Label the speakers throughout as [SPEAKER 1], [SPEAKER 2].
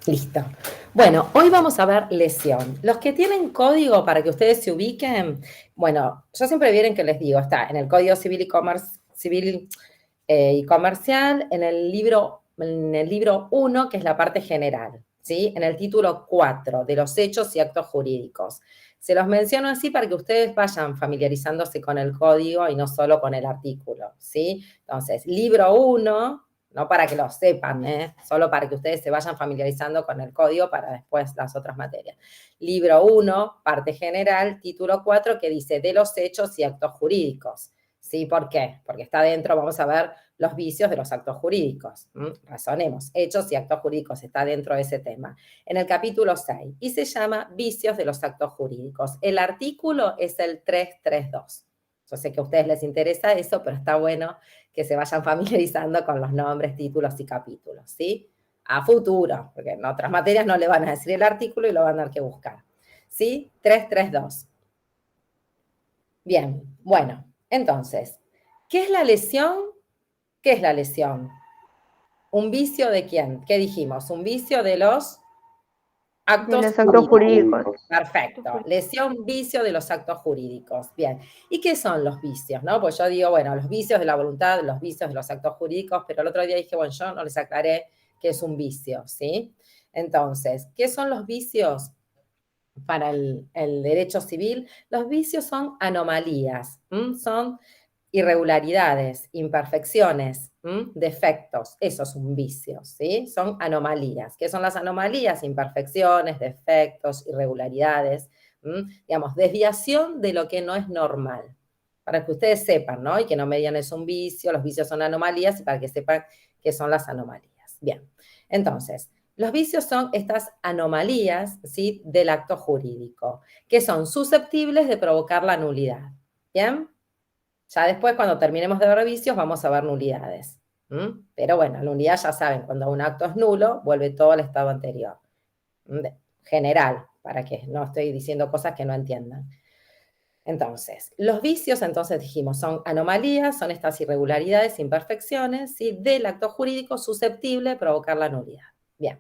[SPEAKER 1] Listo. Bueno, hoy vamos a ver lesión. Los que tienen código para que ustedes se ubiquen, bueno, yo siempre vieron que les digo, está en el Código Civil y Comercial, en el libro 1, que es la parte general, ¿sí? En el título 4, de los hechos y actos jurídicos. Se los menciono así para que ustedes vayan familiarizándose con el código y no solo con el artículo, ¿sí? Entonces, libro 1, no para que lo sepan, solo para que ustedes se vayan familiarizando con el código para después las otras materias. Libro 1, parte general, título 4, que dice de los hechos y actos jurídicos. ¿Sí? ¿Por qué? Porque está dentro, vamos a ver los vicios de los actos jurídicos. Razonemos, hechos y actos jurídicos está dentro de ese tema. En el capítulo 6, y se llama vicios de los actos jurídicos. El artículo es el 332. Yo sé que a ustedes les interesa eso, pero está bueno que se vayan familiarizando con los nombres, títulos y capítulos, ¿sí? A futuro, porque en otras materias no le van a decir el artículo y lo van a tener que buscar, ¿sí? 332. Bien, bueno, entonces, ¿qué es la lesión? ¿Qué es la lesión? ¿Un vicio de quién? ¿Qué dijimos? Un vicio de los
[SPEAKER 2] De
[SPEAKER 1] actos
[SPEAKER 2] los actos
[SPEAKER 1] jurídicos.
[SPEAKER 2] jurídicos.
[SPEAKER 1] Perfecto. Lesión, vicio de los actos jurídicos. Bien. ¿Y qué son los vicios? ¿No? Pues yo digo, bueno, los vicios de la voluntad, los vicios de los actos jurídicos, pero el otro día dije, bueno, yo no les aclaré qué es un vicio, ¿sí? Entonces, ¿qué son los vicios para el derecho civil? Los vicios son anomalías, son irregularidades, imperfecciones, defectos, eso es un vicio, ¿sí? Son anomalías. ¿Qué son las anomalías? Imperfecciones, defectos, irregularidades, digamos, desviación de lo que no es normal. Para que ustedes sepan, ¿no? Y que no me digan es un vicio, los vicios son anomalías, y para que sepan qué son las anomalías. Bien, entonces, los vicios son estas anomalías, ¿sí? Del acto jurídico, que son susceptibles de provocar la nulidad. ¿Bien? Ya después, cuando terminemos de ver vicios, vamos a ver nulidades. Pero bueno, la nulidad ya saben, cuando un acto es nulo, vuelve todo al estado anterior. General, para que no estoy diciendo cosas que no entiendan. Entonces, los vicios, entonces dijimos, son anomalías, son estas irregularidades, imperfecciones, ¿sí? Del acto jurídico susceptible de provocar la nulidad. Bien.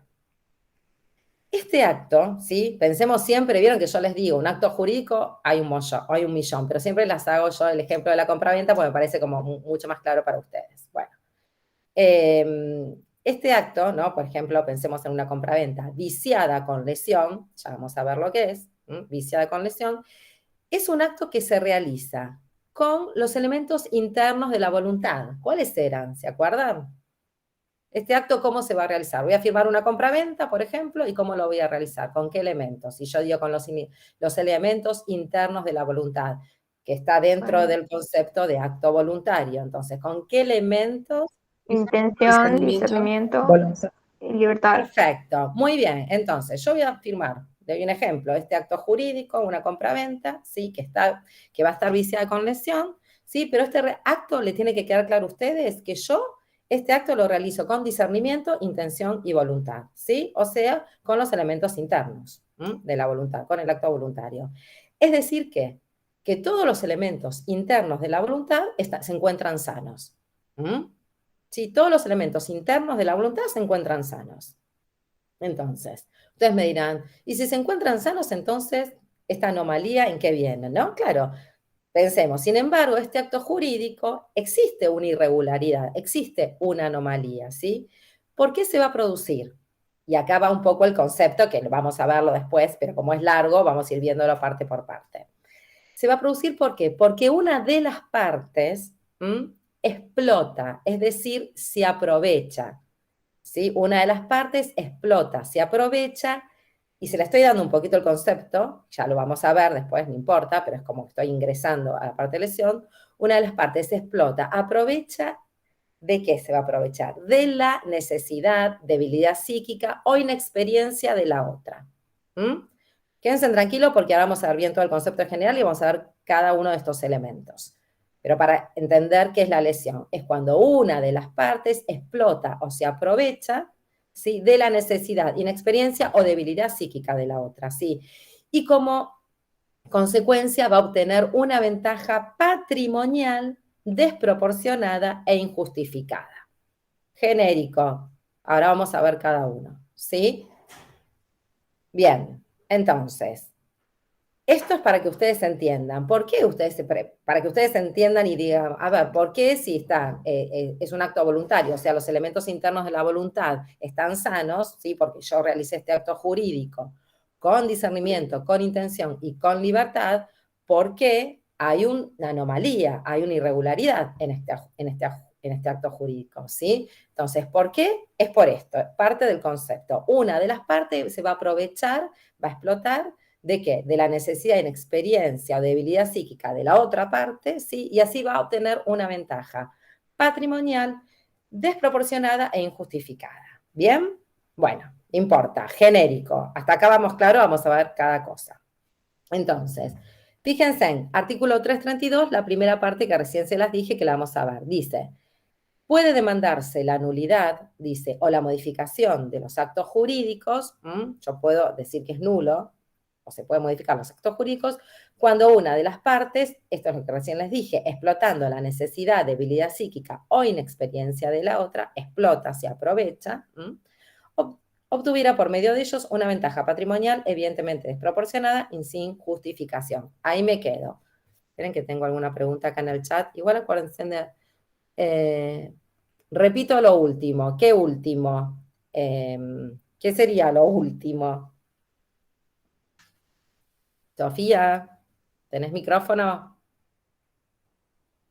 [SPEAKER 1] Este acto, ¿sí? Pensemos siempre, vieron que yo les digo, un acto jurídico hay un millón, pero siempre las hago yo el ejemplo de la compraventa porque me parece como mucho más claro para ustedes. Bueno, este acto, ¿no? Por ejemplo, pensemos en una compraventa viciada con lesión, ya vamos a ver lo que es, viciada con lesión, es un acto que se realiza con los elementos internos de la voluntad. ¿Cuáles eran? ¿Se acuerdan? Este acto, ¿cómo se va a realizar? Voy a firmar una compraventa, por ejemplo, ¿y cómo lo voy a realizar? ¿Con qué elementos? Y yo digo con los elementos internos de la voluntad, que está dentro del concepto de acto voluntario. Entonces, ¿con qué elementos?
[SPEAKER 2] Intención, discernimiento
[SPEAKER 3] Voluntad.
[SPEAKER 2] y libertad.
[SPEAKER 1] Perfecto, muy bien. Entonces, yo voy a firmar, le doy un ejemplo, este acto jurídico, una compraventa, ¿sí? Que va a estar viciada con lesión, ¿sí? Pero este acto le tiene que quedar claro a ustedes que yo este acto lo realizo con discernimiento, intención y voluntad, ¿sí? O sea, con los elementos internos de la voluntad, con el acto voluntario. Es decir, que todos los elementos internos de la voluntad se encuentran sanos. ¿Sí? Todos los elementos internos de la voluntad se encuentran sanos. Entonces, ustedes me dirán, ¿y si se encuentran sanos, entonces esta anomalía en qué viene? ¿No? Claro, pensemos, sin embargo, este acto jurídico existe una irregularidad, existe una anomalía, ¿sí? ¿Por qué se va a producir? Y acá va un poco el concepto, que vamos a verlo después, pero como es largo, vamos a ir viéndolo parte por parte. Se va a producir, ¿por qué? Porque una de las partes explota, es decir, se aprovecha. ¿Sí? Una de las partes explota, se aprovecha, y se le estoy dando un poquito el concepto, ya lo vamos a ver después, no importa, pero es como que estoy ingresando a la parte de lesión. Una de las partes explota, aprovecha. ¿De qué se va a aprovechar? De la necesidad, debilidad psíquica o inexperiencia de la otra. Quédense tranquilos porque ahora vamos a ver bien todo el concepto en general y vamos a ver cada uno de estos elementos. Pero para entender qué es la lesión, es cuando una de las partes explota o se aprovecha, ¿sí? De la necesidad, inexperiencia o debilidad psíquica de la otra, ¿sí? Y como consecuencia va a obtener una ventaja patrimonial desproporcionada e injustificada. Genérico. Ahora vamos a ver cada uno, ¿sí? Bien, entonces, esto es para que ustedes entiendan. ¿Por qué para que ustedes entiendan y digan, a ver, ¿por qué si está, es un acto voluntario? O sea, los elementos internos de la voluntad están sanos, ¿sí? Porque yo realicé este acto jurídico con discernimiento, con intención y con libertad, porque hay una anomalía, hay una irregularidad en este acto jurídico, ¿sí? Entonces, ¿por qué? Es por esto, parte del concepto. Una de las partes se va a aprovechar, va a explotar. ¿De qué? De la necesidad, inexperiencia o debilidad psíquica de la otra parte, ¿sí? Y así va a obtener una ventaja patrimonial desproporcionada e injustificada. ¿Bien? Bueno, importa, genérico. Hasta acá vamos claro, vamos a ver cada cosa. Entonces, fíjense en artículo 332, la primera parte que recién se las dije que la vamos a ver. Dice, puede demandarse la nulidad, dice, o la modificación de los actos jurídicos, yo puedo decir que es nulo, o se pueden modificar los actos jurídicos, cuando una de las partes, esto es lo que recién les dije, explotando la necesidad, debilidad psíquica o inexperiencia de la otra, explota, se aprovecha, obtuviera por medio de ellos una ventaja patrimonial evidentemente desproporcionada y sin justificación. Ahí me quedo. Esperen que tengo alguna pregunta acá en el chat. Igual acuérdense de... repito lo último. ¿Qué último? ¿Qué sería lo último? Sofía, ¿tenés micrófono?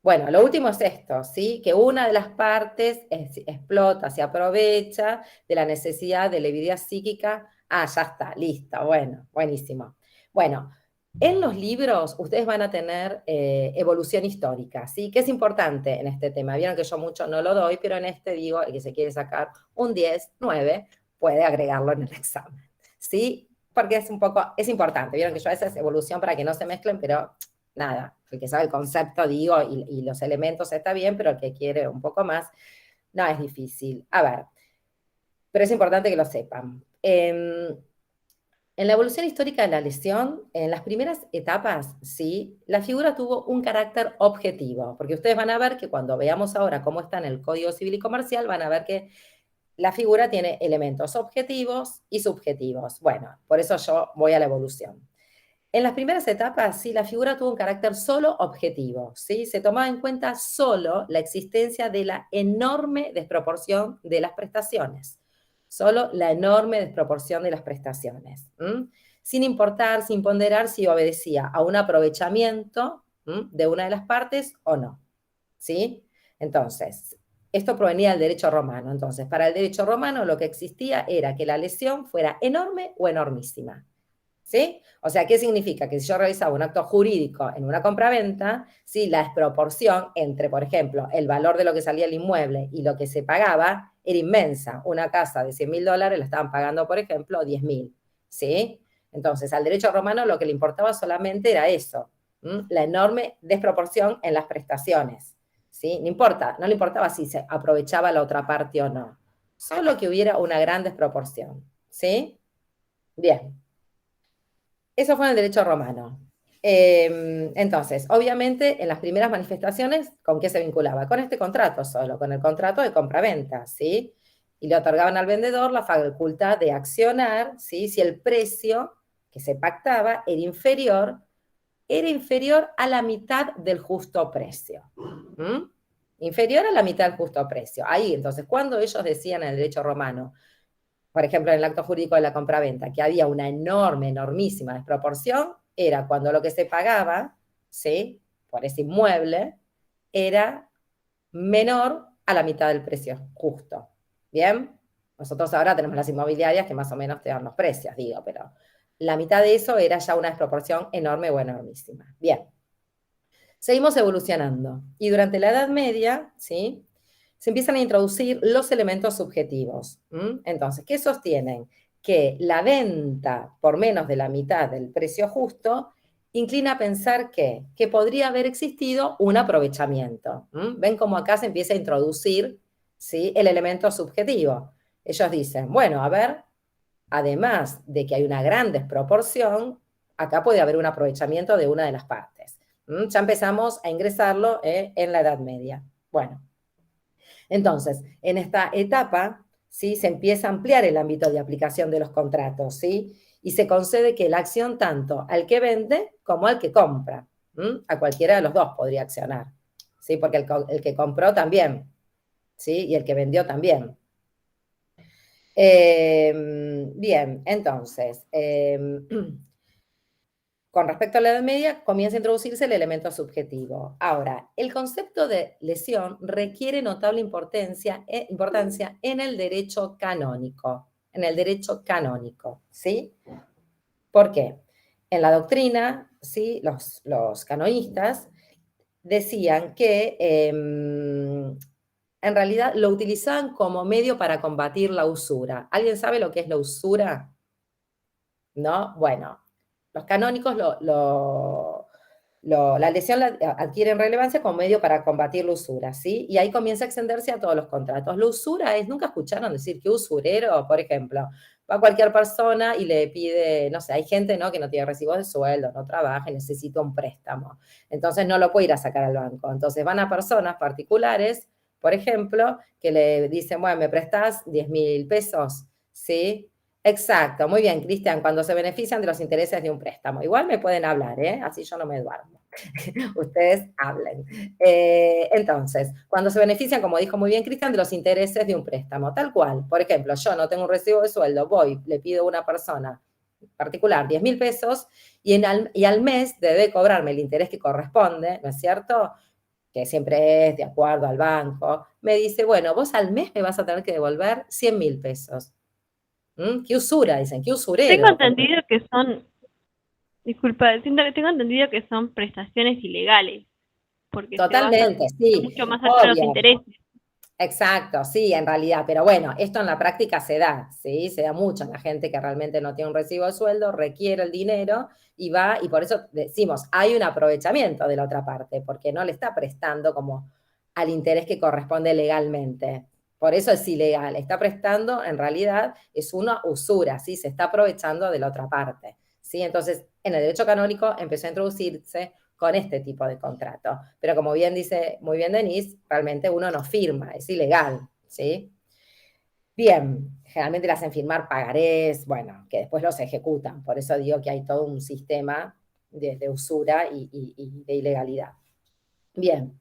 [SPEAKER 1] Bueno, lo último es esto, ¿sí? Que una de las partes explota, se aprovecha de la necesidad de la debilidad psíquica. Ah, ya está, listo, bueno, buenísimo. Bueno, en los libros ustedes van a tener evolución histórica, ¿sí? Que es importante en este tema. Vieron que yo mucho no lo doy, pero en este digo, el que se quiere sacar un 10, 9, puede agregarlo en el examen, ¿sí? Porque es importante. Vieron que yo a veces evolución para que no se mezclen, pero nada, el que sabe el concepto, digo, y los elementos está bien, pero el que quiere un poco más, no, es difícil. A ver, pero es importante que lo sepan. En la evolución histórica de la lesión, en las primeras etapas, sí, la figura tuvo un carácter objetivo, porque ustedes van a ver que cuando veamos ahora cómo está en el Código Civil y Comercial, van a ver que la figura tiene elementos objetivos y subjetivos. Bueno, por eso yo voy a la evolución. En las primeras etapas, sí, la figura tuvo un carácter solo objetivo, ¿sí? Se tomaba en cuenta solo la existencia de la enorme desproporción de las prestaciones, solo la enorme desproporción de las prestaciones, sin importar, sin ponderar si obedecía a un aprovechamiento de una de las partes o no, ¿sí? Entonces, esto provenía del derecho romano. Entonces, para el derecho romano lo que existía era que la lesión fuera enorme o enormísima. ¿Sí? O sea, ¿qué significa? Que si yo realizaba un acto jurídico en una compraventa, ¿sí? La desproporción entre, por ejemplo, el valor de lo que salía el inmueble y lo que se pagaba era inmensa. Una casa de $100.000 la estaban pagando, por ejemplo, 10.000, ¿sí? Entonces, al derecho romano lo que le importaba solamente era eso, la enorme desproporción en las prestaciones, ¿sí? No le importaba si se aprovechaba la otra parte o no, solo que hubiera una gran desproporción, ¿sí? Bien. Eso fue en el derecho romano. Entonces, obviamente, en las primeras manifestaciones, ¿con qué se vinculaba? Con este contrato solo, con el contrato de compraventa, ¿sí? Y le otorgaban al vendedor la facultad de accionar, ¿sí? Si el precio que se pactaba era inferior a la mitad del justo precio. Inferior a la mitad del justo precio. Ahí, entonces, cuando ellos decían en el derecho romano, por ejemplo, en el acto jurídico de la compraventa, que había una enormísima desproporción, era cuando lo que se pagaba, ¿sí? Por ese inmueble, era menor a la mitad del precio justo. ¿Bien? Nosotros ahora tenemos las inmobiliarias que más o menos te dan los precios, digo, pero la mitad de eso era ya una desproporción enorme o enormísima. Bien. Seguimos evolucionando. Y durante la Edad Media, ¿sí? Se empiezan a introducir los elementos subjetivos. Entonces, ¿qué sostienen? Que la venta por menos de la mitad del precio justo inclina a pensar que podría haber existido un aprovechamiento. ¿Ven cómo acá se empieza a introducir, ¿sí? El elemento subjetivo? Ellos dicen, bueno, a ver, además de que hay una gran desproporción, acá puede haber un aprovechamiento de una de las partes. Ya empezamos a ingresarlo en la Edad Media. Bueno, entonces, en esta etapa, ¿sí? Se empieza a ampliar el ámbito de aplicación de los contratos, ¿sí? Y se concede que la acción tanto al que vende como al que compra. A cualquiera de los dos podría accionar, ¿sí? Porque el que compró también, ¿sí? Y el que vendió también. Bien, entonces, con respecto a la Edad Media, comienza a introducirse el elemento subjetivo. Ahora, el concepto de lesión requiere notable importancia en el derecho canónico. En el derecho canónico, ¿sí? ¿Por qué? En la doctrina, ¿sí? Los canonistas decían que en realidad lo utilizaban como medio para combatir la usura. ¿Alguien sabe lo que es la usura? ¿No? Bueno, los canónicos la lesión adquieren relevancia como medio para combatir la usura, ¿sí? Y ahí comienza a extenderse a todos los contratos. La usura es, ¿nunca escucharon decir que usurero, por ejemplo, va cualquier persona y le pide, no sé, hay gente, ¿no?, que no tiene recibo de sueldo, no trabaja y necesita un préstamo. Entonces no lo puede ir a sacar al banco. Entonces van a personas particulares, por ejemplo, que le dicen, bueno, ¿me prestás 10.000 pesos? ¿Sí? Exacto, muy bien, Cristian, cuando se benefician de los intereses de un préstamo. Igual me pueden hablar, ¿eh? Así yo no me duermo. Ustedes hablen. Entonces, cuando se benefician, como dijo muy bien Cristian, de los intereses de un préstamo, tal cual. Por ejemplo, yo no tengo un recibo de sueldo, voy, le pido a una persona particular 10.000 pesos y al mes debe cobrarme el interés que corresponde, ¿no es cierto?, que siempre es de acuerdo al banco. Me dice, bueno, vos al mes me vas a tener que devolver 100.000 pesos. Qué usura, dicen, qué
[SPEAKER 3] Tengo
[SPEAKER 1] usurero.
[SPEAKER 3] entendido que son, disculpa, tengo entendido que son prestaciones ilegales, porque se basan
[SPEAKER 1] Totalmente, sí,
[SPEAKER 3] mucho más allá de los
[SPEAKER 1] obvio.
[SPEAKER 3] intereses.
[SPEAKER 1] Exacto, sí, en realidad, pero bueno, esto en la práctica se da, ¿sí? Se da mucho en la gente que realmente no tiene un recibo de sueldo, requiere el dinero y va, y por eso decimos, hay un aprovechamiento de la otra parte, porque no le está prestando como al interés que corresponde legalmente. Por eso es ilegal, está prestando, en realidad, es una usura, ¿sí? Se está aprovechando de la otra parte, ¿sí? Entonces, en el derecho canónico empezó a introducirse con este tipo de contrato. Pero como bien dice muy bien Denise, realmente uno no firma, es ilegal, ¿sí? Bien, generalmente le hacen firmar pagarés, bueno, que después los ejecutan, por eso digo que hay todo un sistema de usura y de ilegalidad. Bien,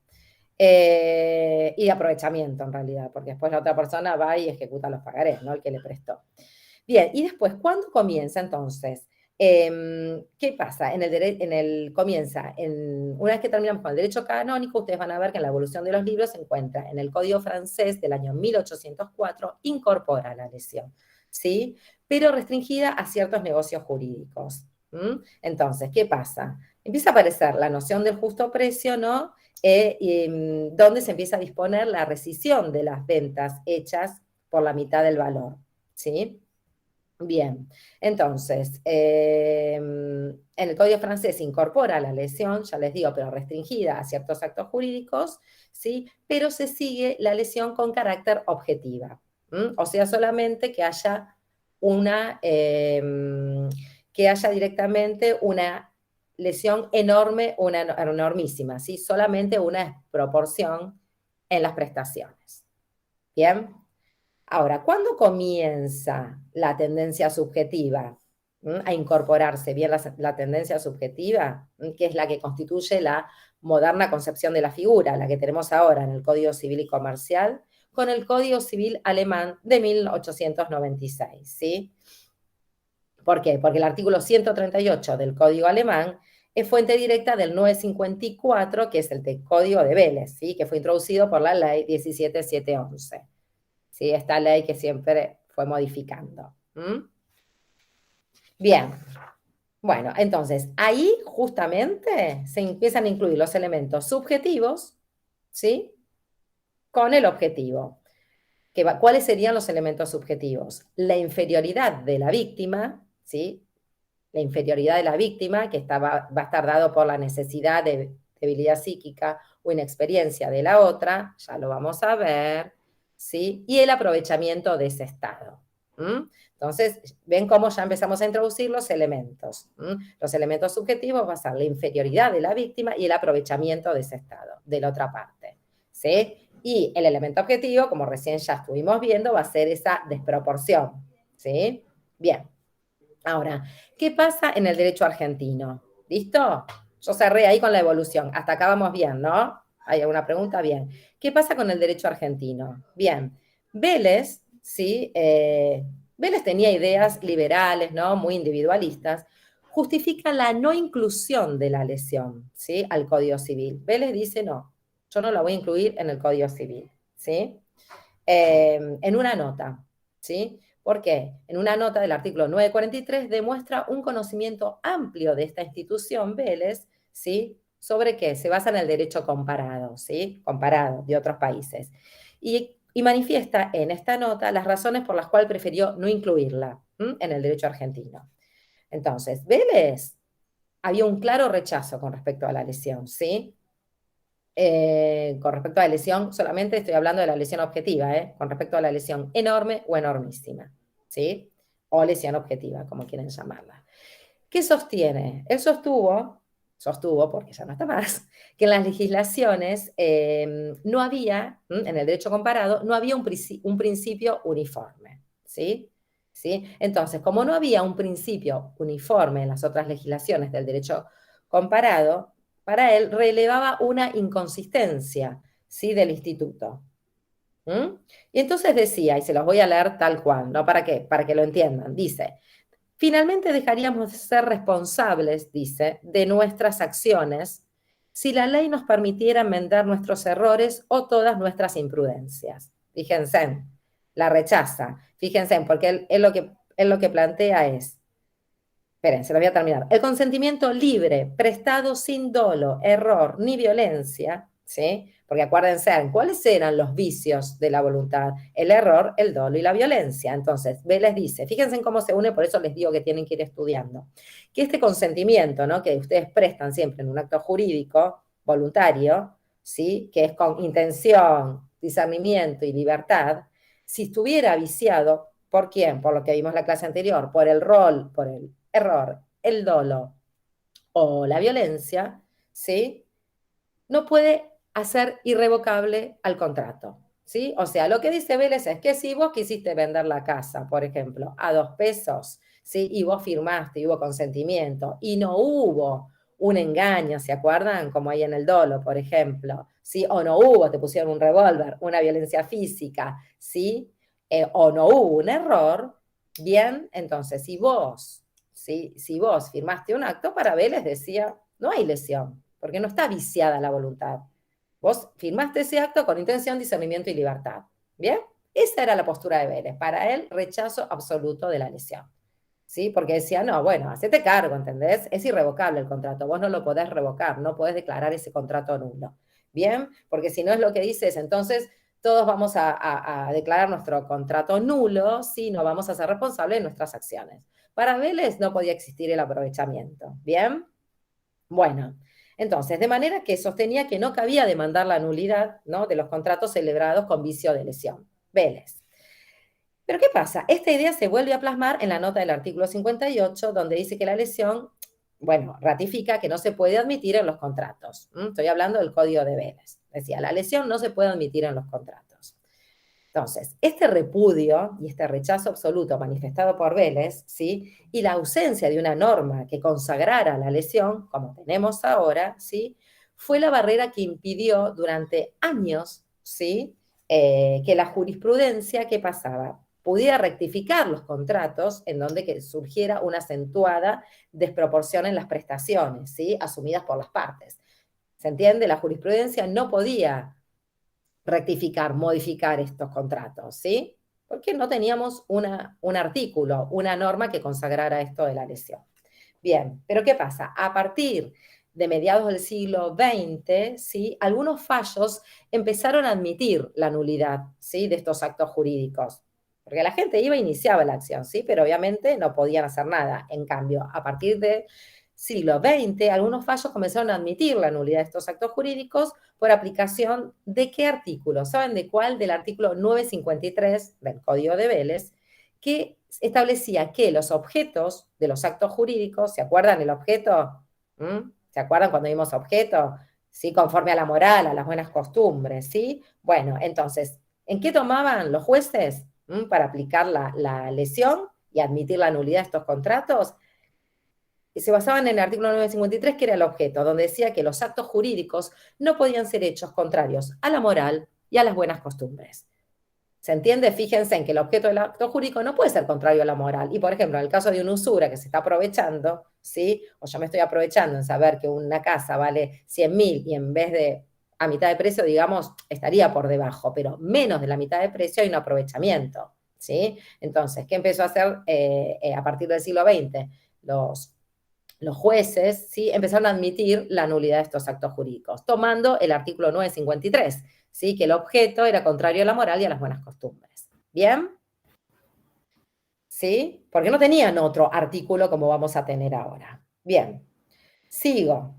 [SPEAKER 1] y de aprovechamiento en realidad, porque después la otra persona va y ejecuta los pagarés, ¿no? El que le prestó. Bien, y después, ¿cuándo comienza entonces? ¿Qué pasa? Una vez que terminamos con el derecho canónico, ustedes van a ver que en la evolución de los libros se encuentra en el Código francés del año 1804, incorpora la lesión, ¿sí? Pero restringida a ciertos negocios jurídicos. Entonces, ¿qué pasa? Empieza a aparecer la noción del justo precio, ¿no? Donde se empieza a disponer la rescisión de las ventas hechas por la mitad del valor, ¿sí? Bien, entonces, en el Código francés se incorpora la lesión, ya les digo, pero restringida a ciertos actos jurídicos, ¿sí? Pero se sigue la lesión con carácter objetiva, o sea, solamente que haya directamente una lesión enorme, una enormísima, ¿sí? Solamente una desproporción en las prestaciones. Bien. Ahora, ¿cuándo comienza la tendencia subjetiva a incorporarse bien la tendencia subjetiva, que es la que constituye la moderna concepción de la figura, la que tenemos ahora en el Código Civil y Comercial, con el Código Civil alemán de 1896, ¿sí? ¿Por qué? Porque el artículo 138 del Código alemán es fuente directa del 954, que es el Código de Vélez, ¿sí? Que fue introducido por la ley 17711. ¿Sí? Esta ley que siempre fue modificando. Bien, bueno, entonces ahí justamente se empiezan a incluir los elementos subjetivos, ¿sí? Con el objetivo. ¿Cuáles serían los elementos subjetivos? La inferioridad de la víctima, ¿sí? La inferioridad de la víctima, que va a estar dado por la necesidad de debilidad psíquica o inexperiencia de la otra, ya lo vamos a ver, ¿sí? Y el aprovechamiento de ese estado. Entonces, ven cómo ya empezamos a introducir los elementos. Los elementos subjetivos va a ser la inferioridad de la víctima y el aprovechamiento de ese estado, de la otra parte, ¿sí? Y el elemento objetivo, como recién ya estuvimos viendo, va a ser esa desproporción, ¿sí? Bien. Ahora, ¿qué pasa en el derecho argentino? ¿Listo? Yo cerré ahí con la evolución. Hasta acá vamos bien, ¿no? ¿Hay alguna pregunta? Bien. ¿Qué pasa con el derecho argentino? Bien. Vélez, ¿sí? Vélez tenía ideas liberales, ¿no? Muy individualistas. Justifica la no inclusión de la lesión, ¿sí? Al Código Civil. Vélez dice, no, yo no la voy a incluir en el Código Civil, ¿sí? En una nota, ¿sí? ¿Por qué? En una nota del artículo 943 demuestra un conocimiento amplio de esta institución, Vélez, ¿sí? ¿Sobre qué? Se basa en el derecho comparado, ¿sí? Comparado de otros países. Y manifiesta en esta nota las razones por las cuales prefirió no incluirla en el derecho argentino. Entonces, Vélez había un claro rechazo con respecto a la lesión, ¿sí? Con respecto a la lesión, solamente estoy hablando de la lesión objetiva, con respecto a la lesión enorme o enormísima, ¿sí? O lesión objetiva, como quieren llamarla. ¿Qué sostiene? Él sostuvo, porque ya no está más, que en las legislaciones no había, en el derecho comparado, no había un principio uniforme, ¿sí? ¿Sí? Entonces, como no había un principio uniforme en las otras legislaciones del derecho comparado, para él relevaba una inconsistencia, ¿sí? Del instituto. Y entonces decía, y se los voy a leer tal cual, ¿no? ¿Para qué? Para que lo entiendan. Dice, finalmente dejaríamos de ser responsables, dice, de nuestras acciones si la ley nos permitiera enmendar nuestros errores o todas nuestras imprudencias. Fíjense, la rechaza. Fíjense, porque él lo que plantea es, esperen, se lo voy a terminar. El consentimiento libre, prestado sin dolo, error ni violencia, ¿sí? Porque acuérdense, ¿cuáles eran los vicios de la voluntad? El error, el dolo y la violencia. Entonces, Vélez dice, fíjense en cómo se une, por eso les digo que tienen que ir estudiando, que este consentimiento, ¿no? Que ustedes prestan siempre en un acto jurídico voluntario, ¿sí? Que es con intención, discernimiento y libertad, si estuviera viciado, ¿por quién? Por lo que vimos en la clase anterior, por el rol, por el error, el dolo o la violencia, ¿sí? No puede hacer irrevocable al contrato, ¿sí? O sea, lo que dice Vélez es que si vos quisiste vender la casa, por ejemplo, a 2 pesos, ¿sí? Y vos firmaste y hubo consentimiento y no hubo un engaño, ¿se acuerdan? Como hay en el dolo, por ejemplo, ¿sí? O no hubo, te pusieron un revólver, una violencia física, ¿sí? O no hubo un error, bien, entonces si vos firmaste un acto, para Vélez decía, no hay lesión, porque no está viciada la voluntad. Vos firmaste ese acto con intención, discernimiento y libertad. ¿Bien? Esa era la postura de Vélez. Para él, rechazo absoluto de la lesión. ¿Sí? Porque decía, no, bueno, hacete cargo, ¿entendés? Es irrevocable el contrato, vos no lo podés revocar, no podés declarar ese contrato nulo. ¿Bien? Porque si no es lo que dices, entonces todos vamos a declarar nuestro contrato nulo si no vamos a ser responsables de nuestras acciones. Para Vélez no podía existir el aprovechamiento. ¿Bien? Bueno, entonces, de manera que sostenía que no cabía demandar la nulidad, ¿no? De los contratos celebrados con vicio de lesión. Vélez. Pero ¿qué pasa? Esta idea se vuelve a plasmar en la nota del artículo 58, donde dice que la lesión, bueno, ratifica que no se puede admitir en los contratos. Estoy hablando del Código de Vélez. Decía, la lesión no se puede admitir en los contratos. Entonces, este repudio y este rechazo absoluto manifestado por Vélez, ¿sí? Y la ausencia de una norma que consagrara la lesión, como tenemos ahora, ¿sí? Fue la barrera que impidió durante años, ¿sí? Que la jurisprudencia, ¿qué pasaba? Pudiera rectificar los contratos en donde que surgiera una acentuada desproporción en las prestaciones, ¿sí? Asumidas por las partes. ¿Se entiende? La jurisprudencia no podía rectificar, modificar estos contratos, ¿sí? Porque no teníamos un artículo, una norma que consagrara esto de la lesión. Bien, pero ¿qué pasa? A partir de mediados del siglo XX, ¿sí? Algunos fallos empezaron a admitir la nulidad, ¿sí? De estos actos jurídicos. Porque la gente iba e iniciaba la acción, ¿sí? Pero obviamente no podían hacer nada. En cambio, a partir del siglo XX, algunos fallos comenzaron a admitir la nulidad de estos actos jurídicos por aplicación de qué artículo. ¿Saben de cuál? Del artículo 953 del Código de Vélez, que establecía que los objetos de los actos jurídicos, ¿se acuerdan el objeto? ¿Se acuerdan cuando vimos objeto? ¿sí? Conforme a la moral, a las buenas costumbres, ¿sí? Bueno, entonces, ¿en qué tomaban los jueces para aplicar la lesión y admitir la nulidad de estos contratos? Se basaban en el artículo 953, que era el objeto, donde decía que los actos jurídicos no podían ser hechos contrarios a la moral y a las buenas costumbres. ¿Se entiende? Fíjense en que el objeto del acto jurídico no puede ser contrario a la moral. Y, por ejemplo, en el caso de una usura que se está aprovechando, ¿sí? O yo me estoy aprovechando en saber que una casa vale 100.000 y en vez de a mitad de precio, digamos, estaría por debajo, pero menos de la mitad de precio hay un aprovechamiento, ¿sí? Entonces, ¿qué empezó a hacer a partir del siglo XX? Los jueces, ¿sí? Empezaron a admitir la nulidad de estos actos jurídicos, tomando el artículo 953, ¿sí? Que el objeto era contrario a la moral y a las buenas costumbres. ¿Bien? ¿Sí? Porque no tenían otro artículo como vamos a tener ahora. Bien. Sigo.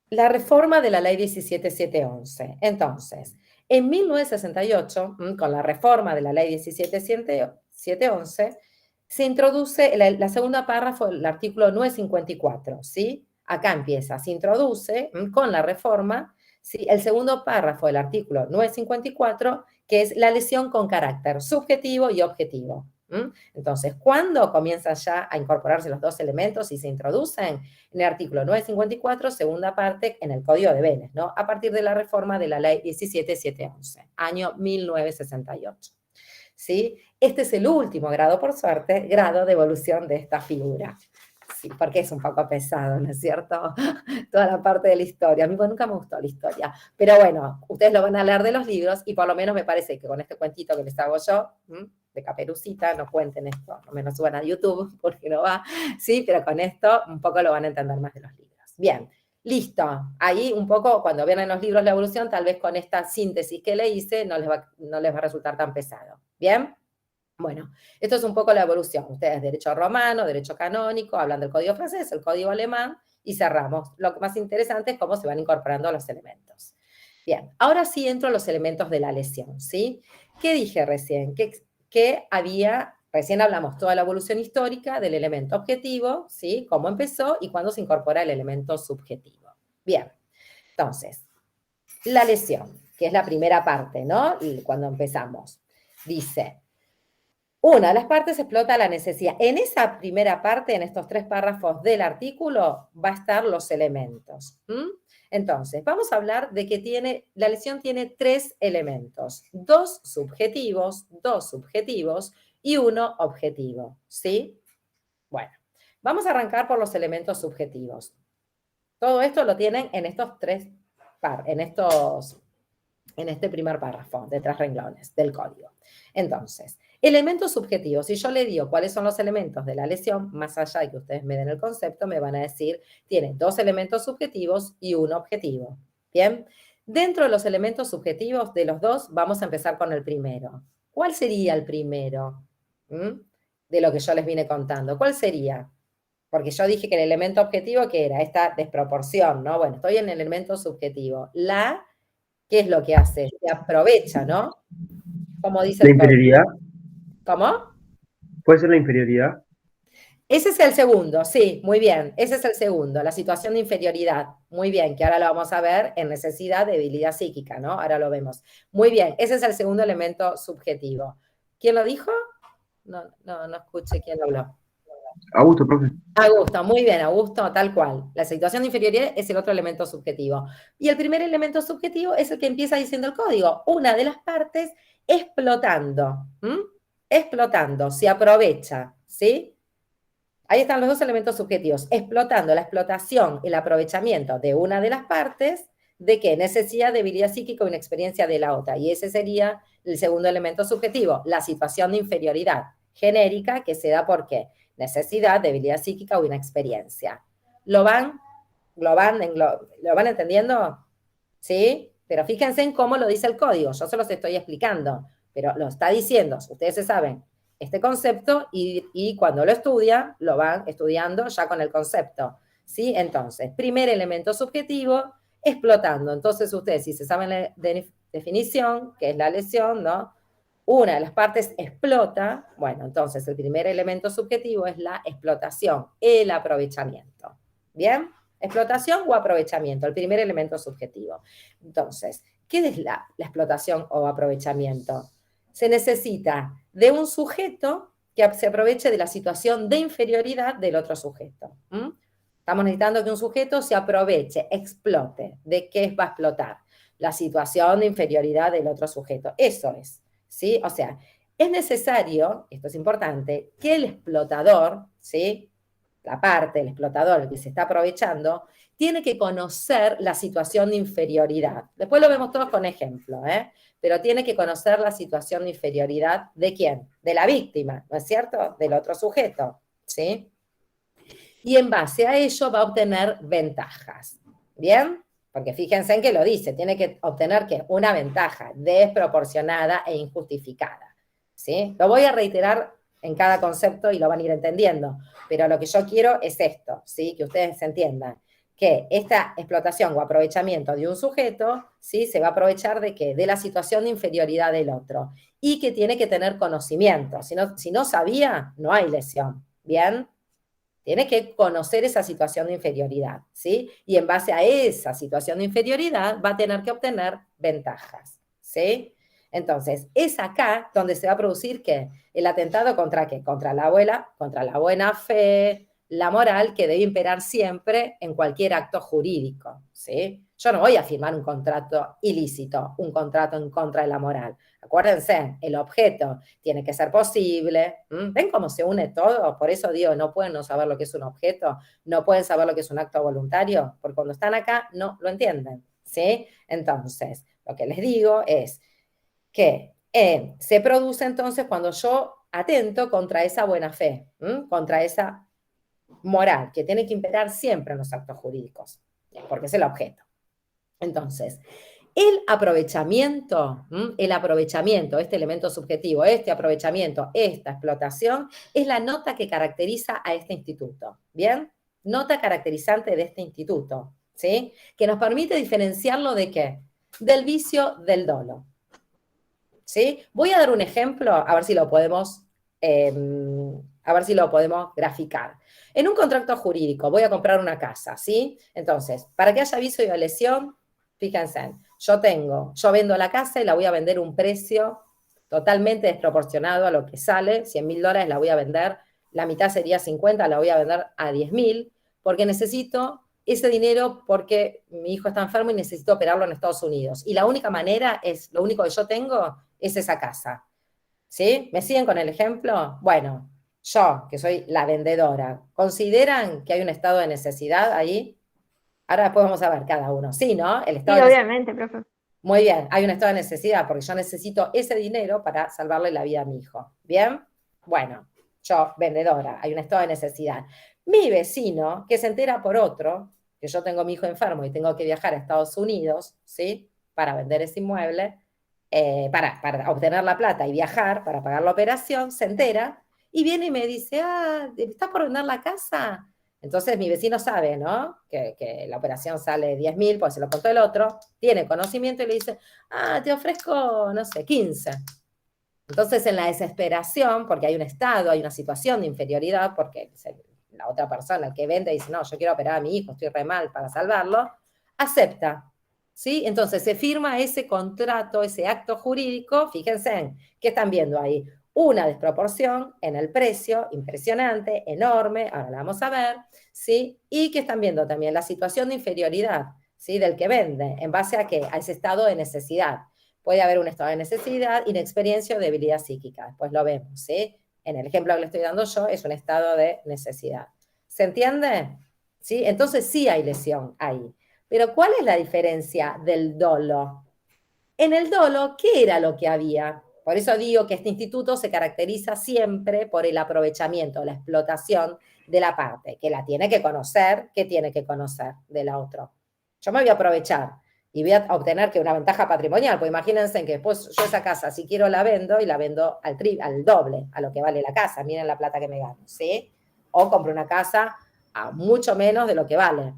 [SPEAKER 1] La reforma de la ley 17711. Entonces, en 1968, con la reforma de la ley 17711, se introduce la segunda párrafo del artículo 954, ¿sí? Acá empieza, se introduce con la reforma, ¿sí? El segundo párrafo del artículo 954, que es la lesión con carácter subjetivo y objetivo. Entonces, ¿cuándo comienzan ya a incorporarse los dos elementos y se introducen? En el artículo 954, segunda parte, en el Código de Benes, ¿no? A partir de la reforma de la ley 17711, año 1968. ¿Sí? Este es el último grado, por suerte, grado de evolución de esta figura. Sí, porque es un poco pesado, ¿no es cierto? Toda la parte de la historia. A mí nunca me gustó la historia. Pero bueno, ustedes lo van a leer de los libros y por lo menos me parece que con este cuentito que les hago yo, de Caperucita, no cuenten esto, no me lo suban a YouTube porque no va, sí, pero con esto un poco lo van a entender más de los libros. Bien, listo. Ahí un poco, cuando vean en los libros la evolución, tal vez con esta síntesis que le hice no les va a resultar tan pesado. ¿Bien? Bueno, esto es un poco la evolución. Ustedes, derecho romano, derecho canónico, hablan del código francés, el código alemán, y cerramos. Lo más interesante es cómo se van incorporando los elementos. Bien, ahora sí entro a los elementos de la lesión, ¿sí? ¿Qué dije recién? Que recién hablamos toda la evolución histórica del elemento objetivo, ¿sí? Cómo empezó y cuándo se incorpora el elemento subjetivo. Bien, entonces, la lesión, que es la primera parte, ¿no? Y cuando empezamos, dice, una de las partes explota la necesidad. En esa primera parte, en estos 3 párrafos del artículo, va a estar los elementos. Entonces, vamos a hablar de que la lesión tiene 3 elementos, 2 subjetivos y 1 objetivo, ¿sí? Bueno, vamos a arrancar por los elementos subjetivos. Todo esto lo tienen en estos en este primer párrafo de 3 renglones del código. Entonces, elementos subjetivos. Si yo le digo cuáles son los elementos de la lesión, más allá de que ustedes me den el concepto, me van a decir, tiene 2 elementos subjetivos y 1 objetivo. ¿Bien? Dentro de los elementos subjetivos de los 2, vamos a empezar con el primero. ¿Cuál sería el primero? De lo que yo les vine contando. ¿Cuál sería? Porque yo dije que el elemento objetivo, ¿qué era? Esta desproporción, ¿no? Bueno, estoy en el elemento subjetivo. ¿Qué es lo que hace? Se aprovecha, ¿no? Como dice
[SPEAKER 4] ¿La
[SPEAKER 1] el código.
[SPEAKER 4] inferioridad?
[SPEAKER 1] ¿Cómo?
[SPEAKER 4] ¿Puede ser la inferioridad?
[SPEAKER 1] Ese es el segundo, sí, muy bien. Ese es el segundo, la situación de inferioridad. Muy bien, que ahora lo vamos a ver en necesidad, debilidad psíquica, ¿no? Ahora lo vemos. Muy bien, ese es el segundo elemento subjetivo. ¿Quién lo dijo? No escuché quién lo habló.
[SPEAKER 4] Augusto, profe.
[SPEAKER 1] Augusto, muy bien, Augusto, tal cual. La situación de inferioridad es el otro elemento subjetivo. Y el primer elemento subjetivo es el que empieza diciendo el código. Una de las partes explotando. Explotando, se aprovecha, ¿sí? Ahí están los 2 elementos subjetivos. Explotando, la explotación, el aprovechamiento de una de las partes, ¿de qué? Necesidad, debilidad psíquica o inexperiencia de la otra. Y ese sería el segundo elemento subjetivo, la situación de inferioridad genérica que se da por qué. Necesidad, debilidad psíquica o inexperiencia. ¿Lo van entendiendo? ¿Sí? Pero fíjense en cómo lo dice el código. Yo se los estoy explicando, pero lo está diciendo. Ustedes se saben este concepto y cuando lo estudian, lo van estudiando ya con el concepto. ¿Sí? Entonces, primer elemento subjetivo, explotando. Entonces, ustedes, si se saben la definición, que es la lesión, ¿no? Una de las partes explota, bueno, entonces el primer elemento subjetivo es la explotación, el aprovechamiento. ¿Bien? Explotación o aprovechamiento, el primer elemento subjetivo. Entonces, ¿qué es la explotación o aprovechamiento? Se necesita de un sujeto que se aproveche de la situación de inferioridad del otro sujeto. Estamos necesitando que un sujeto se aproveche, explote. ¿De qué va a explotar? La situación de inferioridad del otro sujeto. Eso es, ¿sí? O sea, es necesario, esto es importante, que el explotador, ¿sí? La parte, el explotador, el que se está aprovechando, tiene que conocer la situación de inferioridad. Después lo vemos todos con ejemplos, pero tiene que conocer la situación de inferioridad ¿de quién? De la víctima, ¿no es cierto? Del otro sujeto, ¿sí? Y en base a ello va a obtener ventajas, ¿bien? Porque fíjense en que lo dice, tiene que obtener ¿qué? Una ventaja desproporcionada e injustificada, ¿sí? Lo voy a reiterar en cada concepto y lo van a ir entendiendo, pero lo que yo quiero es esto, ¿sí? Que ustedes entiendan que esta explotación o aprovechamiento de un sujeto, ¿sí? Se va a aprovechar de ¿qué? De la situación de inferioridad del otro, y que tiene que tener conocimiento, si no sabía, no hay lesión, ¿bien? Tiene que conocer esa situación de inferioridad, ¿sí? Y en base a esa situación de inferioridad va a tener que obtener ventajas, ¿sí? Entonces, es acá donde se va a producir ¿qué? El atentado contra ¿qué? Contra la buena fe, la moral que debe imperar siempre en cualquier acto jurídico, ¿sí? Yo no voy a firmar un contrato ilícito, un contrato en contra de la moral. Acuérdense, el objeto tiene que ser posible. ¿Ven cómo se une todo? Por eso digo, no pueden no saber lo que es un objeto, no pueden saber lo que es un acto voluntario, porque cuando están acá no lo entienden, ¿sí? Entonces, lo que les digo es que se produce entonces cuando yo atento contra esa buena fe, contra esa moral, que tiene que imperar siempre en los actos jurídicos, porque es el objeto. Entonces, el aprovechamiento, este elemento subjetivo, este aprovechamiento, esta explotación, es la nota que caracteriza a este instituto, ¿bien? Nota caracterizante de este instituto, ¿sí? Que nos permite diferenciarlo ¿de qué? Del vicio del dolo, ¿sí? Voy a dar un ejemplo, a ver si lo podemos graficar. En un contrato jurídico, voy a comprar una casa, ¿sí? Entonces, para que haya aviso de lesión, fíjense, yo vendo la casa y la voy a vender a un precio totalmente desproporcionado a lo que sale, $100.000 la voy a vender, la mitad sería 50, la voy a vender a 10.000, porque necesito ese dinero porque mi hijo está enfermo y necesito operarlo en Estados Unidos. Y la única manera lo único que yo tengo es esa casa. ¿Sí? ¿Me siguen con el ejemplo? Bueno, yo, que soy la vendedora, ¿consideran que hay un estado de necesidad ahí? Ahora después vamos a ver cada uno. Sí, ¿no? El estado
[SPEAKER 2] Sí, obviamente, profe.
[SPEAKER 1] Muy bien, hay un estado de necesidad porque yo necesito ese dinero para salvarle la vida a mi hijo. ¿Bien? Bueno, yo, vendedora, hay un estado de necesidad. Mi vecino, que se entera por otro, que yo tengo a mi hijo enfermo y tengo que viajar a Estados Unidos, ¿sí? Para vender ese inmueble, para obtener la plata y viajar, para pagar la operación, se entera y viene y me dice, ¿estás por vender la casa? Entonces mi vecino sabe, ¿no? Que la operación sale 10.000, pues se lo contó el otro, tiene conocimiento y le dice, te ofrezco, no sé, 15. Entonces en la desesperación, porque hay un estado, hay una situación de inferioridad, porque la otra persona, el que vende, dice, no, yo quiero operar a mi hijo, estoy re mal para salvarlo, acepta, ¿sí? Entonces se firma ese contrato, ese acto jurídico, fíjense, ¿qué están viendo ahí? Una desproporción en el precio, impresionante, enorme, ahora la vamos a ver, ¿sí? Y que están viendo también la situación de inferioridad, ¿sí? Del que vende, ¿en base a qué? A ese estado de necesidad. Puede haber un estado de necesidad, inexperiencia o debilidad psíquica, después lo vemos, ¿sí? En el ejemplo que le estoy dando yo es un estado de necesidad. ¿Se entiende? ¿Sí? Entonces sí hay lesión ahí. Pero ¿cuál es la diferencia del dolo? En el dolo, ¿qué era lo que había? Por eso digo que este instituto se caracteriza siempre por el aprovechamiento, la explotación de la parte, que la tiene que conocer, que tiene que conocer de la otra. Yo me voy a aprovechar y voy a obtener que una ventaja patrimonial, pues imagínense que después yo esa casa, si quiero la vendo y la vendo al doble, a lo que vale la casa, miren la plata que me gano, ¿sí? O compro una casa a mucho menos de lo que vale.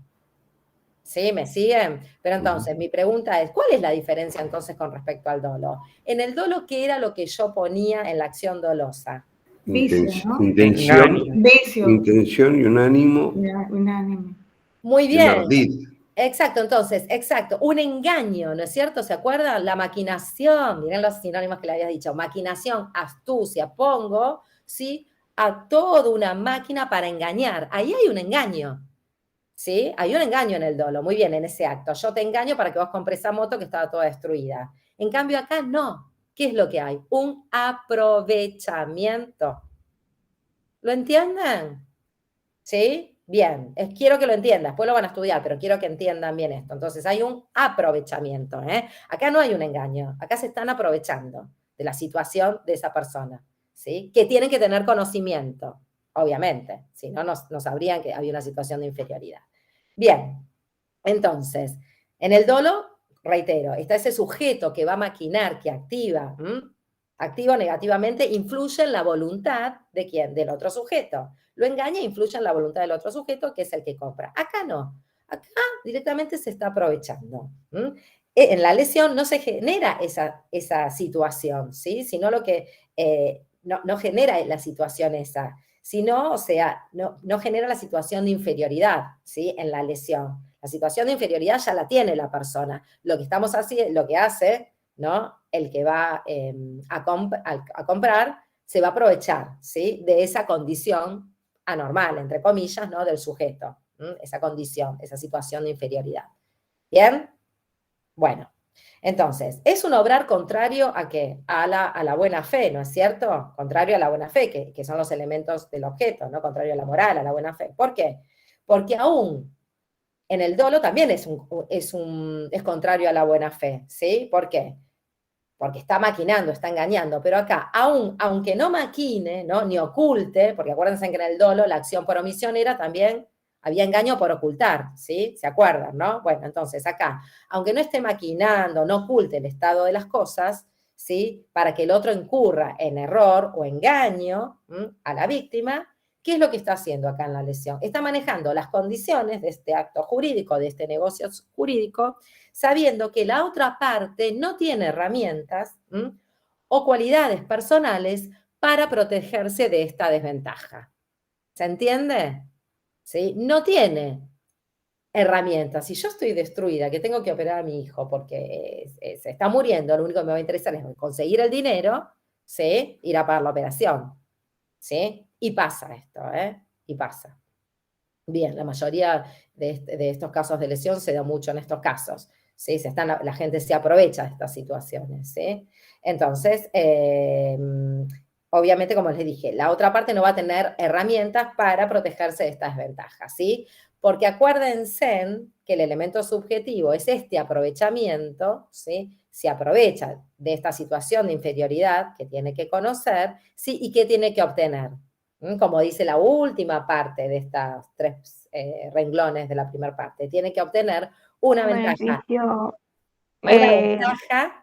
[SPEAKER 1] ¿Sí? ¿Me siguen? Pero entonces, mi pregunta es, ¿cuál es la diferencia entonces con respecto al dolo? En el dolo, ¿qué era lo que yo ponía en la acción dolosa?
[SPEAKER 5] Vicio, ¿no?
[SPEAKER 6] Intención
[SPEAKER 5] Vicio.
[SPEAKER 6] y un ánimo.
[SPEAKER 5] Un ánimo.
[SPEAKER 1] Muy bien.
[SPEAKER 5] Un ardid.
[SPEAKER 1] Exacto, entonces, exacto, un engaño, ¿no es cierto? ¿Se acuerdan? La maquinación, miren los sinónimos que le habías dicho, maquinación, astucia, pongo, ¿sí? A toda una máquina para engañar. Ahí hay un engaño, ¿sí? Hay un engaño en el dolo, muy bien, en ese acto. Yo te engaño para que vos compres esa moto que estaba toda destruida. En cambio acá no. ¿Qué es lo que hay? Un aprovechamiento. ¿Lo entienden? ¿Sí? Bien, quiero que lo entiendan, después lo van a estudiar, pero quiero que entiendan bien esto. Entonces hay un aprovechamiento, ¿eh? Acá no hay un engaño, acá se están aprovechando de la situación de esa persona, ¿sí? Que tienen que tener conocimiento, obviamente, si no, no sabrían que había una situación de inferioridad. Bien, entonces, en el dolo, reitero, está ese sujeto que va a maquinar, que activa, activa o negativamente, influye en la voluntad de quién, del otro sujeto. Lo engaña e influye en la voluntad del otro sujeto, que es el que compra. Acá no. Acá directamente se está aprovechando. En la lesión no se genera esa situación, ¿sí? Sino lo que no genera la situación esa, sino, o sea, no genera la situación de inferioridad, ¿sí? En la lesión. La situación de inferioridad ya la tiene la persona. Lo que estamos haciendo, lo que hace, ¿no? El que va a comprar se va a aprovechar, ¿sí? De esa condición anormal, entre comillas, ¿no? Del sujeto, esa condición, esa situación de inferioridad. ¿Bien? Bueno, entonces, es un obrar contrario ¿a qué? A la buena fe, ¿no es cierto? Contrario a la buena fe, que son los elementos del objeto, ¿no? Contrario a la moral, a la buena fe. ¿Por qué? Porque aún en el dolo también es contrario a la buena fe, ¿sí? ¿Por qué? Porque está maquinando, está engañando, pero acá, aunque no maquine, ¿no? Ni oculte, porque acuérdense que en el dolo la acción por omisión era también, había engaño por ocultar, ¿sí? ¿Se acuerdan, no? Bueno, entonces acá, aunque no esté maquinando, no oculte el estado de las cosas, ¿sí? Para que el otro incurra en error o engaño a la víctima, ¿qué es lo que está haciendo acá en la lesión? Está manejando las condiciones de este acto jurídico, de este negocio jurídico, sabiendo que la otra parte no tiene herramientas o cualidades personales para protegerse de esta desventaja. ¿Se entiende? ¿Sí? No tiene herramientas. Si yo estoy destruida, que tengo que operar a mi hijo porque se está muriendo, lo único que me va a interesar es conseguir el dinero, ¿sí? Ir a pagar la operación. ¿Sí? Y pasa esto, ¿eh? Y pasa. Bien, la mayoría de estos casos de lesión se da mucho en estos casos. ¿Sí? La gente se aprovecha de estas situaciones. ¿Sí? Entonces, obviamente, como les dije, la otra parte no va a tener herramientas para protegerse de estas ventajas. ¿Sí? Porque acuérdense que el elemento subjetivo es este aprovechamiento, ¿sí? Se aprovecha de esta situación de inferioridad que tiene que conocer, ¿sí? Y que tiene que obtener. Como dice la última parte de estas 3 renglones de la primera parte, tiene que obtener una ventaja.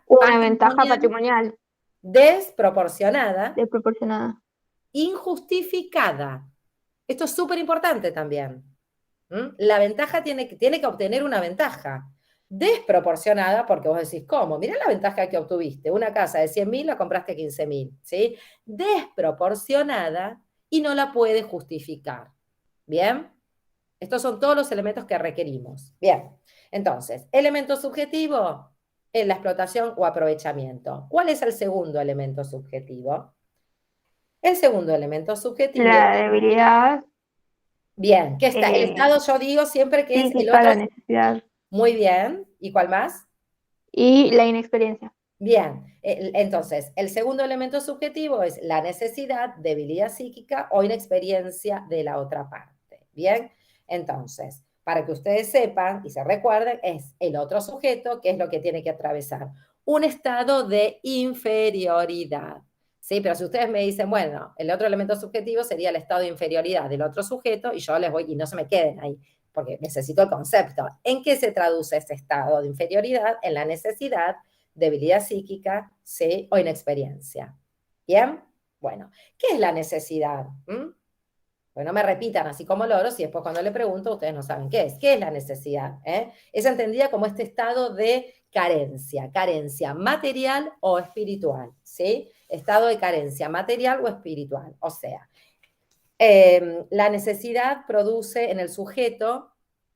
[SPEAKER 2] Una ventaja patrimonial.
[SPEAKER 1] Desproporcionada.
[SPEAKER 2] Desproporcionada.
[SPEAKER 1] Injustificada. Esto es súper importante también. La ventaja tiene que obtener una ventaja. Desproporcionada, porque vos decís, ¿cómo? Mirá la ventaja que obtuviste. Una casa de 100.000 la compraste a 15.000, ¿sí? Desproporcionada y no la puede justificar. ¿Bien? Estos son todos los elementos que requerimos. Bien. Entonces, elemento subjetivo en la explotación o aprovechamiento. ¿Cuál es el segundo elemento subjetivo? El segundo elemento subjetivo.
[SPEAKER 2] La debilidad.
[SPEAKER 1] Bien, ¿qué está? El estado, yo digo siempre que es el otro.
[SPEAKER 2] La necesidad.
[SPEAKER 1] Muy bien. ¿Y cuál más?
[SPEAKER 2] Y la inexperiencia.
[SPEAKER 1] Bien, entonces, el segundo elemento subjetivo es la necesidad, debilidad psíquica o inexperiencia de la otra parte. Bien, entonces, para que ustedes sepan y se recuerden, es el otro sujeto que es lo que tiene que atravesar. Un estado de inferioridad. ¿Sí? Pero si ustedes me dicen, bueno, el otro elemento subjetivo sería el estado de inferioridad del otro sujeto y yo les voy, y no se me queden ahí, porque necesito el concepto. ¿En qué se traduce ese estado de inferioridad? En la necesidad, debilidad psíquica, ¿sí? O inexperiencia. ¿Bien? Bueno, ¿qué es la necesidad? Pues no me repitan así como loros y después cuando le pregunto ustedes no saben qué es. ¿Qué es la necesidad? Es entendida como este estado de carencia material o espiritual, ¿sí? Estado de carencia material o espiritual. O sea, la necesidad produce en el sujeto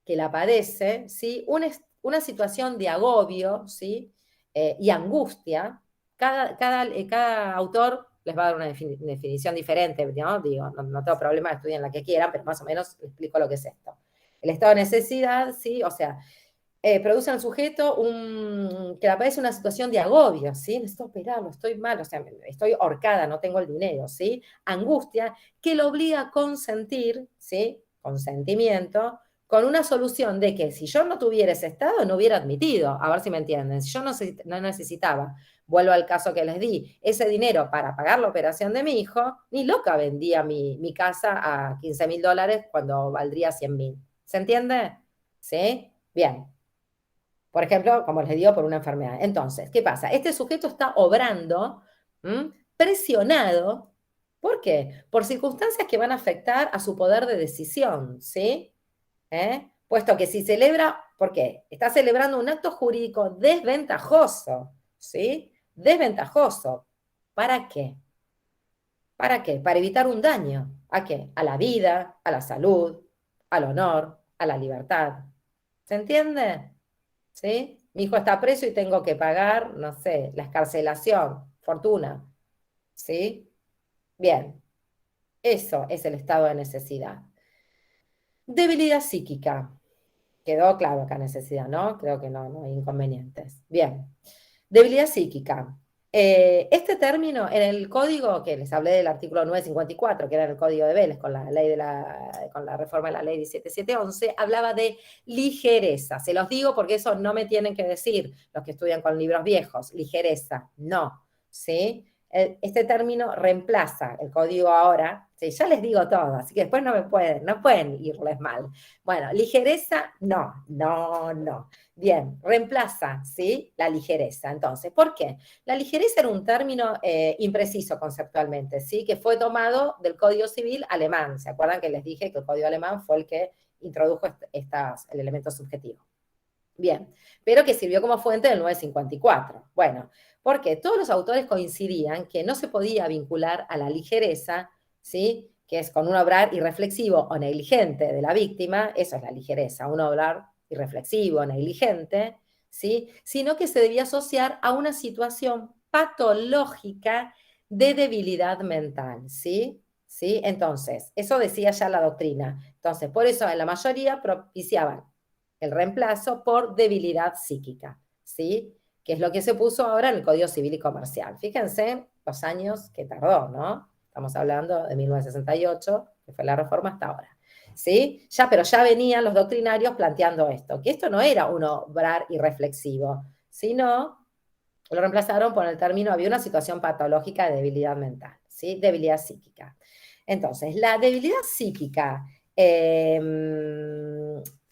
[SPEAKER 1] que la padece, ¿sí? Una situación de agobio, ¿sí? Y angustia. Cada autor les va a dar una definición diferente, ¿no? Digo, no tengo problema, estudien la que quieran, pero más o menos les explico lo que es esto. El estado de necesidad, ¿sí? O sea, produce en el sujeto que le aparece una situación de agobio, ¿sí? Necesito operarlo, estoy mal, o sea, estoy ahorcada, no tengo el dinero, ¿sí? Angustia que lo obliga a consentir, ¿sí? Consentimiento, con una solución de que si yo no tuviera ese estado, no hubiera admitido, a ver si me entienden, si yo no necesitaba, vuelvo al caso que les di, ese dinero para pagar la operación de mi hijo, ni loca vendía mi casa a $15.000 cuando valdría 100.000. ¿Se entiende? ¿Sí? Bien. Por ejemplo, como les digo, por una enfermedad. Entonces, ¿qué pasa? Este sujeto está obrando presionado. ¿Por qué? Por circunstancias que van a afectar a su poder de decisión, ¿sí? Puesto que si celebra, ¿por qué? Está celebrando un acto jurídico desventajoso, ¿sí? Desventajoso. ¿Para qué? ¿Para qué? Para evitar un daño. ¿A qué? A la vida, a la salud, al honor, a la libertad. ¿Se entiende? ¿Sí? Mi hijo está preso y tengo que pagar, no sé, la excarcelación, fortuna. ¿Sí? Bien, eso es el estado de necesidad. Debilidad psíquica. Quedó claro acá necesidad, ¿no? Creo que no hay inconvenientes. Bien. Debilidad psíquica. Este término en el código, que les hablé del artículo 954, que era el código de Vélez con con la reforma de la ley 17711, hablaba de ligereza. Se los digo porque eso no me tienen que decir los que estudian con libros viejos. Ligereza, no. ¿Sí? Este término reemplaza el código ahora. Sí, ya les digo todo, así que después no pueden irles mal. Bueno, ligereza, no. Bien, reemplaza, ¿sí? La ligereza. Entonces, ¿por qué? La ligereza era un término impreciso conceptualmente, ¿sí? Que fue tomado del Código Civil alemán. ¿Se acuerdan que les dije que el Código alemán fue el que introdujo el elemento subjetivo? Bien, pero que sirvió como fuente del 954. Bueno, porque todos los autores coincidían que no se podía vincular a la ligereza, ¿sí? Que es con un obrar irreflexivo o negligente de la víctima, eso es la ligereza, un obrar irreflexivo, negligente, ¿sí? Sino que se debía asociar a una situación patológica de debilidad mental, ¿sí? ¿Sí? Entonces, eso decía ya la doctrina. Entonces, por eso en la mayoría propiciaban el reemplazo por debilidad psíquica, ¿sí? Que es lo que se puso ahora en el Código Civil y Comercial. Fíjense los años que tardó, ¿no? Estamos hablando de 1968, que fue la reforma, hasta ahora. ¿Sí? Pero ya venían los doctrinarios planteando esto, que esto no era un obrar irreflexivo, sino lo reemplazaron por el término, había una situación patológica de debilidad mental, ¿sí? Debilidad psíquica. Entonces, la debilidad psíquica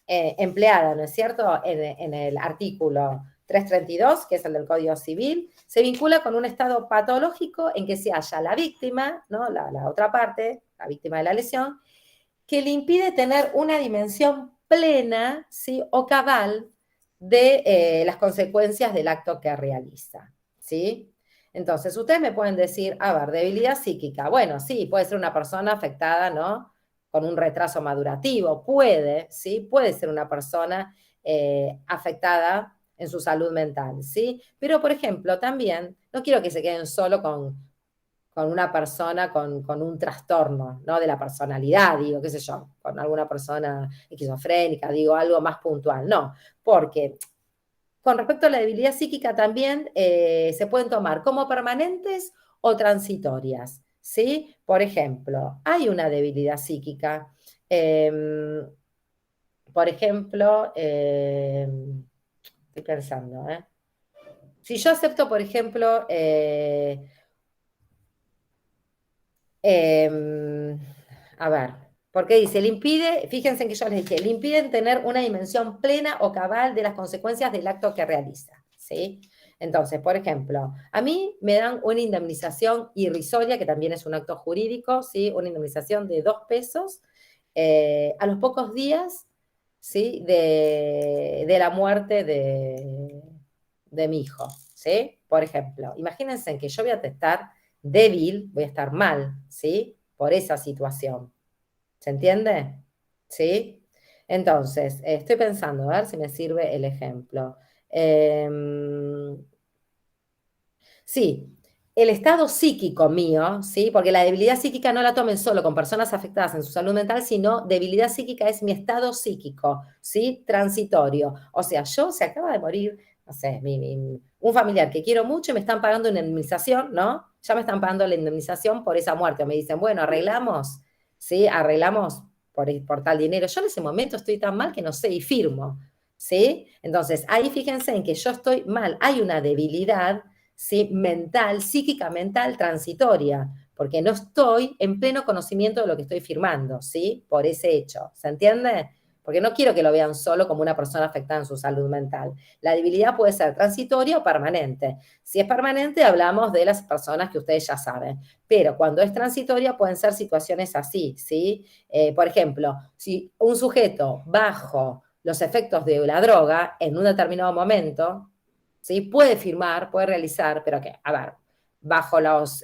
[SPEAKER 1] empleada, ¿no es cierto?, en el artículo 332, que es el del Código Civil, se vincula con un estado patológico en que se halla la víctima, ¿no?, la otra parte, la víctima de la lesión, que le impide tener una dimensión plena, ¿sí?, o cabal de las consecuencias del acto que realiza, ¿sí? Entonces, ustedes me pueden decir, a ver, debilidad psíquica. Bueno, sí, puede ser una persona afectada, ¿no?, con un retraso madurativo, ¿sí? Puede ser una persona afectada en su salud mental, ¿sí? Pero, por ejemplo, también, no quiero que se queden solo con una persona con un trastorno, ¿no?, de la personalidad, digo, qué sé yo, con alguna persona esquizofrénica, digo, algo más puntual, no, porque con respecto a la debilidad psíquica también se pueden tomar como permanentes o transitorias, ¿sí? Por ejemplo, hay una debilidad psíquica, por ejemplo, estoy pensando, si yo acepto, por ejemplo, a ver, porque dice, le impide, fíjense en que yo les dije, le impiden tener una dimensión plena o cabal de las consecuencias del acto que realiza, ¿sí? Entonces, por ejemplo, a mí me dan una indemnización irrisoria, que también es un acto jurídico, ¿sí? Una indemnización de 2 pesos a los pocos días, ¿sí?, de la muerte de mi hijo, ¿sí? Por ejemplo, imagínense que yo voy a estar débil, voy a estar mal, ¿sí? Por esa situación. ¿Se entiende? ¿Sí? Entonces, estoy pensando, a ver si me sirve el ejemplo. Sí, el estado psíquico mío, ¿sí? Porque la debilidad psíquica no la tomen solo con personas afectadas en su salud mental, sino debilidad psíquica es mi estado psíquico, ¿sí? Transitorio. O sea, se acaba de morir, no sé, un familiar que quiero mucho y me están pagando una indemnización, ¿no? Ya me están pagando la indemnización por esa muerte. O me dicen, bueno, arreglamos, ¿sí? Arreglamos por tal dinero. Yo en ese momento estoy tan mal que no sé y firmo, ¿sí? Entonces, ahí fíjense en que yo estoy mal. Hay una debilidad, ¿sí? Mental, psíquica mental transitoria, porque no estoy en pleno conocimiento de lo que estoy firmando, ¿sí? Por ese hecho, ¿se entiende? Porque no quiero que lo vean solo como una persona afectada en su salud mental. La debilidad puede ser transitoria o permanente. Si es permanente, hablamos de las personas que ustedes ya saben, pero cuando es transitoria pueden ser situaciones así, ¿sí? Por ejemplo, si un sujeto bajo los efectos de la droga en un determinado momento, ¿sí? Puede firmar, puede realizar, pero que, a ver, bajo los,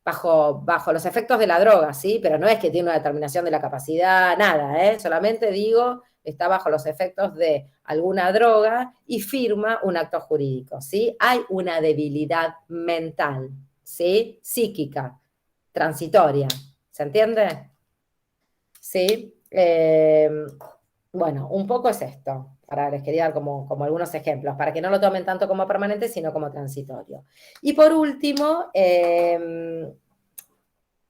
[SPEAKER 1] bajo los efectos de la droga, ¿sí? Pero no es que tiene una determinación de la capacidad, nada, ¿eh? Solamente digo, está bajo los efectos de alguna droga y firma un acto jurídico, ¿sí? Hay una debilidad mental, ¿sí? Psíquica, transitoria, ¿se entiende? ¿Sí? Bueno, un poco es esto. Ahora les quería dar como algunos ejemplos, para que no lo tomen tanto como permanente, sino como transitorio. Y por último,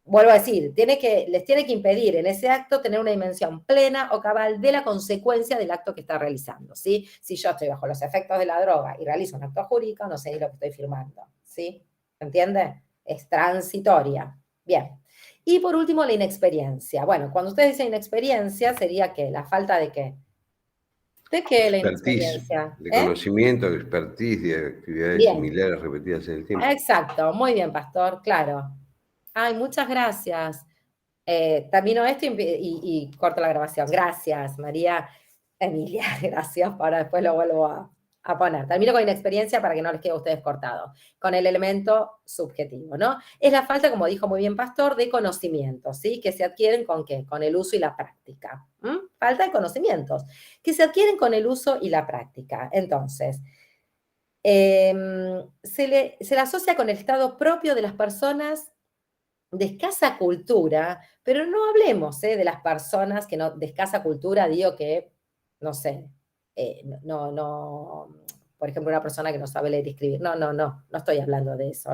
[SPEAKER 1] vuelvo a decir, les tiene que impedir en ese acto tener una dimensión plena o cabal de la consecuencia del acto que está realizando, ¿sí? Si yo estoy bajo los efectos de la droga y realizo un acto jurídico, no sé ni lo que estoy firmando, ¿sí? ¿Entiende? Es transitoria. Bien. Y por último, la inexperiencia. Bueno, cuando ustedes dicen inexperiencia, sería ¿qué? ¿La falta de qué? ¿De qué la
[SPEAKER 5] Expertise,
[SPEAKER 1] inexperiencia?
[SPEAKER 5] de
[SPEAKER 1] ¿Eh?
[SPEAKER 5] conocimiento, de expertise, de actividades
[SPEAKER 1] Bien.
[SPEAKER 5] similares repetidas en el tiempo.
[SPEAKER 1] Exacto. Muy bien, Pastor. Claro. Ay, muchas gracias. Termino esto y corto la grabación. Gracias, María Emilia. Gracias. Para después lo vuelvo a poner. Termino con inexperiencia para que no les quede a ustedes cortado. Con el elemento subjetivo, ¿no? Es la falta, como dijo muy bien Pastor, de conocimientos, ¿sí? Que se adquieren ¿con qué? Con el uso y la práctica. Falta de conocimientos que se adquieren con el uso y la práctica. Entonces, se le asocia con el estado propio de las personas de escasa cultura, pero no hablemos de las personas que no, de escasa cultura, digo que, no sé, por ejemplo, una persona que no sabe leer y escribir. No estoy hablando de eso.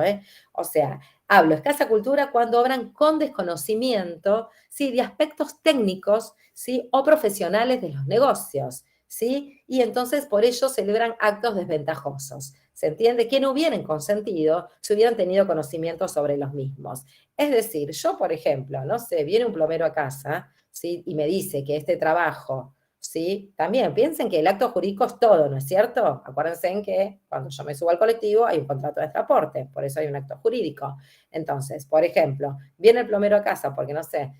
[SPEAKER 1] O sea, hablo escasa cultura cuando obran con desconocimiento, ¿sí? De aspectos técnicos, ¿sí? O profesionales de los negocios, ¿sí? Y entonces por ello celebran actos desventajosos. ¿Se entiende? Que no hubieran consentido si hubieran tenido conocimiento sobre los mismos. Es decir, yo, por ejemplo, no sé, viene un plomero a casa, ¿sí? Y me dice que este trabajo, ¿sí? También piensen que el acto jurídico es todo, ¿no es cierto? Acuérdense en que cuando yo me subo al colectivo hay un contrato de transporte, por eso hay un acto jurídico. Entonces, por ejemplo, viene el plomero a casa porque, no sé,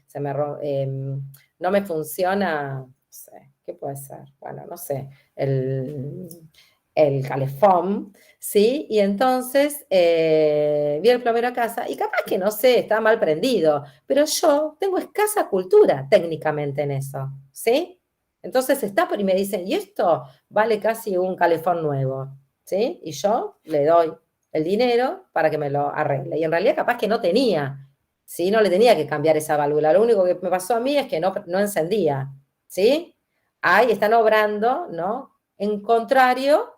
[SPEAKER 1] no me funciona, no sé, ¿qué puede ser? Bueno, no sé, el calefón, ¿sí? Y entonces viene el plomero a casa y capaz que, no sé, está mal prendido, pero yo tengo escasa cultura técnicamente en eso, ¿sí? Entonces y me dicen, y esto vale casi un calefón nuevo, ¿sí? Y yo le doy el dinero para que me lo arregle. Y en realidad capaz que no tenía, ¿sí? No le tenía que cambiar esa válvula. Lo único que me pasó a mí es que no encendía, ¿sí? Ahí están obrando, ¿no? En contrario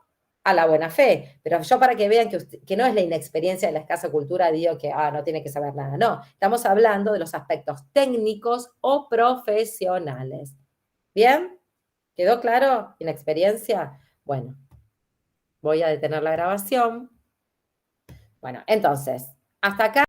[SPEAKER 1] a la buena fe. Pero yo para que vean que no es la inexperiencia de la escasa cultura, digo que no tiene que saber nada. No, estamos hablando de los aspectos técnicos o profesionales. ¿Bien? ¿Quedó claro? ¿Inexperiencia? Bueno, voy a detener la grabación. Bueno, entonces, hasta acá.